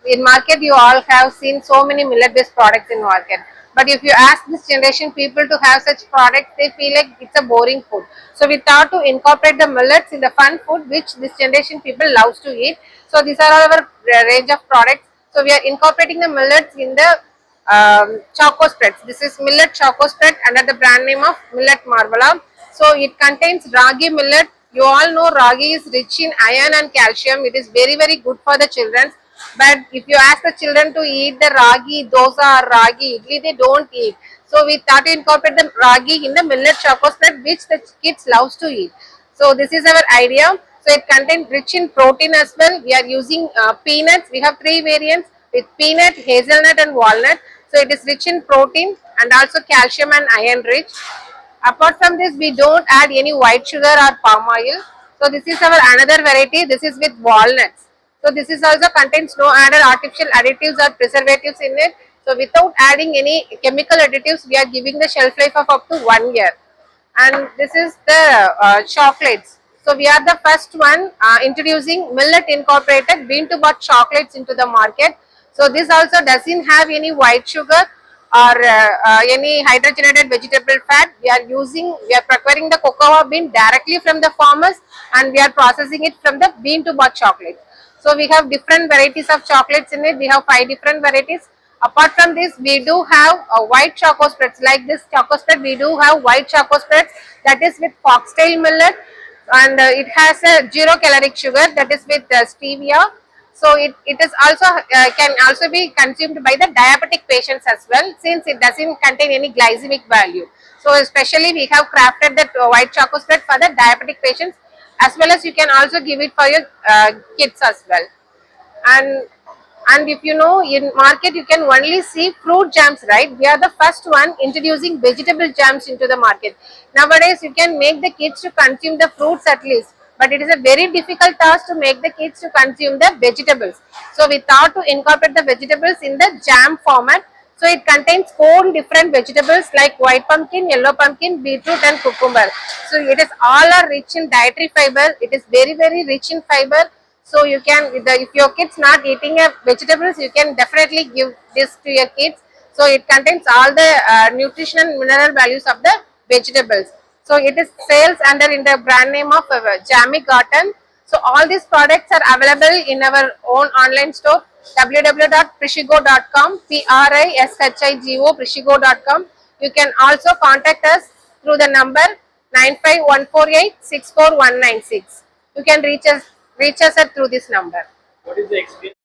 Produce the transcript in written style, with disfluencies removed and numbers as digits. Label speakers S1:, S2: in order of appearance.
S1: in market you all have seen so many millet based products in market, but if you ask this generation people to have such products, they feel like it's a boring food. So we thought to incorporate the millets in the fun food which this generation people loves to eat. So these are our range of products. So we are incorporating the millets in the choco spreads. This is millet choco spread under the brand name of Millet Marvala. So it contains ragi millet. You all know ragi is rich in iron and calcium. It is very good for the children. But if you ask the children to eat the ragi dosa or ragi idli, they don't eat. So we thought to incorporate the ragi in the millet choco spread, which the kids loves to eat. So this is our idea. So it contains rich in protein as well. We are using peanuts. We have three variants with peanut, hazelnut and walnut. So it is rich in protein and also calcium and iron rich. Apart from this, we don't add any white sugar or palm oil. So this is our another variety. This is with walnuts. So this is also contains no added artificial additives or preservatives in it. So without adding any chemical additives, we are giving the shelf life of up to 1 year. And this is the chocolates. So we are the first one introducing millet incorporated bean to bar chocolates into the market. So this also doesn't have any white sugar or any hydrogenated vegetable fat. We are procuring the cocoa bean directly from the farmers and we are processing it from the bean to bar chocolate. So we have different varieties of chocolates in it. We have 5 different varieties. Apart from this, we do have white choco spreads. Like this choco spread, we do have white choco spreads that is with foxtail millet, and it has a 0 caloric sugar that is with stevia. So it is also can also be consumed by the diabetic patients as well, since it doesn't contain any glycemic value. So especially we have crafted that white choco spread for the diabetic patients, as well as you can also give it for your kids as well. And if you know, in market you can only see fruit jams, right? We are the first one introducing vegetable jams into the market. Nowadays you can make the kids to consume the fruits at least, but it is a very difficult task to make the kids to consume the vegetables. So we thought to incorporate the vegetables in the jam format. So it contains 4 different vegetables like white pumpkin, yellow pumpkin, beetroot and cucumber. So it is all are rich in dietary fiber. It is very rich in fiber. So you can, if your kids not eating vegetables, you can definitely give this to your kids. So it contains all the nutrition and mineral values of the vegetables. So it is sales under in the brand name of Jammy Garden. So all these products are available in our own online store www.prishigo.com, PRISHIGO, prishigo.com. You can also contact us through the number 95148 64196. You can reach us through this number.
S2: What is the experience?